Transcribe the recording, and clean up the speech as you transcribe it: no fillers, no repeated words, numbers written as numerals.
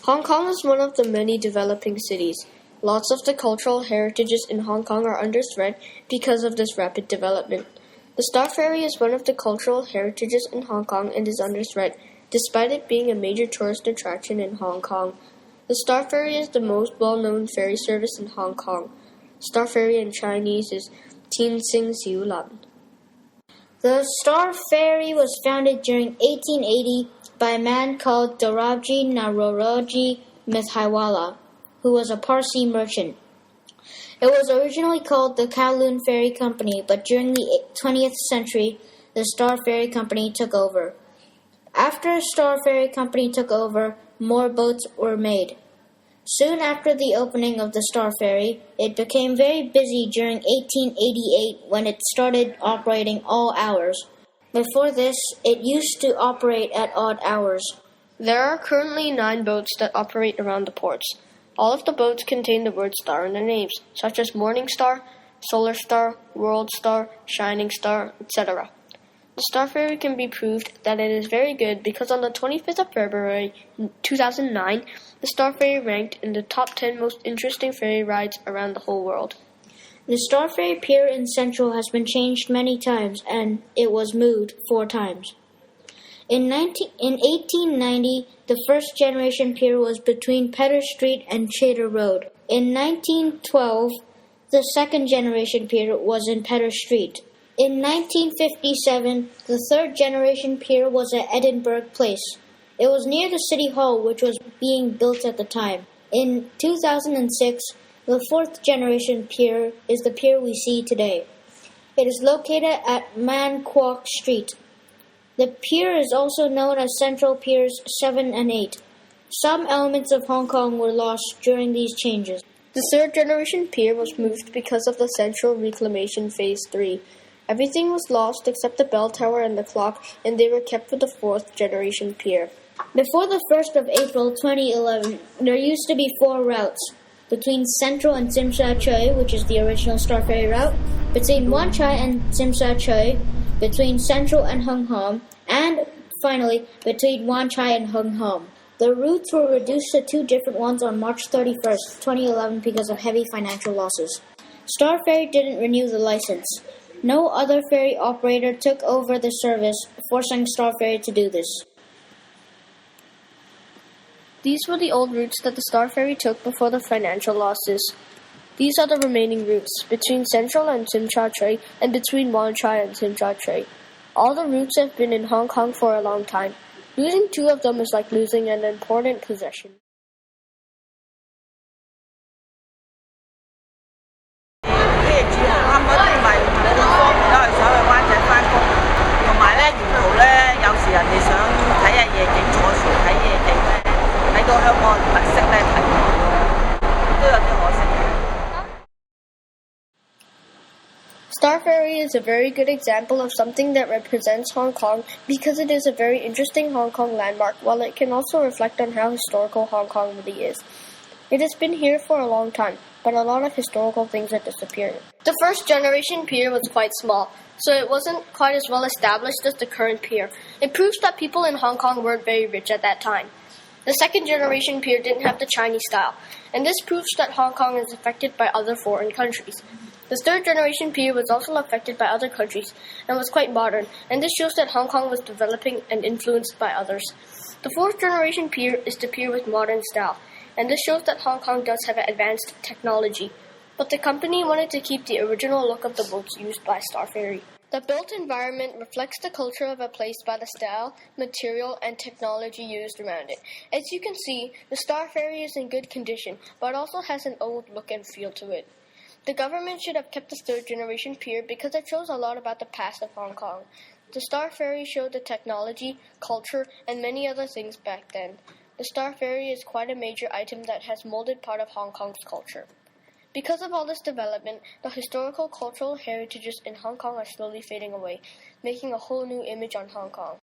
Hong Kong is one of the many developing cities. Lots of the cultural heritages in Hong Kong are under threat because of this rapid development. The Star Ferry is one of the cultural heritages in Hong Kong and is under threat, despite it being a major tourist attraction in Hong Kong. The Star Ferry is the most well-known ferry service in Hong Kong. Star Ferry in Chinese is Tin Xing Xiu Lan. The Star Ferry was founded during 1880 by a man called Dorabji Naroroji Mithaiwala, who was a Parsi merchant. It was originally called the Kowloon Ferry Company, but during the 20th century, the Star Ferry Company took over. After Star Ferry Company took over, more boats were made. Soon after the opening of the Star Ferry, it became very busy during 1888 when it started operating all hours. Before this, it used to operate at odd hours. There are currently 9 boats that operate around the ports. All of the boats contain the word star in their names, such as Morning Star, Solar Star, World Star, Shining Star, etc. The Star Ferry can be proved that it is very good because on the 25th of February 2009, the Star Ferry ranked in the top 10 most interesting ferry rides around the whole world. The Star Ferry Pier in Central has been changed many times, and it was moved 4 times. In 1890, the first generation pier was between Pedder Street and Chater Road. In 1912, the second generation pier was in Pedder Street. In 1957, the third generation pier was at Edinburgh Place. It was near the City Hall, which was being built at the time. In 2006, the fourth generation pier is the pier we see today. It is located at Man Kwok Street. The pier is also known as Central Piers 7 and 8. Some elements of Hong Kong were lost during these changes. The third generation pier was moved because of the Central Reclamation Phase 3. Everything was lost except the bell tower and the clock, and they were kept for the fourth generation pier. Before the 1st of April 2011, there used to be 4 routes. Between Central and Tsim Sha Tsui, which is the original Star Ferry route, between Wan Chai and Tsim Sha Tsui, between Central and Hung Hom, and finally between Wan Chai and Hung Hom. The routes were reduced to 2 different ones on March 31st, 2011 because of heavy financial losses. Star Ferry didn't renew the license. No other ferry operator took over the service, forcing Star Ferry to do this. These were the old routes that the Star Ferry took before the financial losses. These are the remaining routes, between Central and Tsim Sha Tsui, and between Wan Chai and Tsim Sha Tsui. All the routes have been in Hong Kong for a long time. Losing 2 of them is like losing an important possession. Star Ferry is a very good example of something that represents Hong Kong because it is a very interesting Hong Kong landmark, while it can also reflect on how historical Hong Kong really is. It has been here for a long time, but a lot of historical things have disappeared. The first generation pier was quite small, so it wasn't quite as well established as the current pier. It proves that people in Hong Kong weren't very rich at that time. The second generation pier didn't have the Chinese style, and this proves that Hong Kong is affected by other foreign countries. The third generation pier was also affected by other countries and was quite modern, and this shows that Hong Kong was developing and influenced by others. The fourth generation pier is the pier with modern style, and this shows that Hong Kong does have advanced technology, but the company wanted to keep the original look of the boats used by Star Ferry. The built environment reflects the culture of a place by the style, material, and technology used around it. As you can see, the Star Ferry is in good condition, but also has an old look and feel to it. The government should have kept the third generation pier because it shows a lot about the past of Hong Kong. The Star Ferry showed the technology, culture, and many other things back then. The Star Ferry is quite a major item that has molded part of Hong Kong's culture. Because of all this development, the historical cultural heritages in Hong Kong are slowly fading away, making a whole new image on Hong Kong.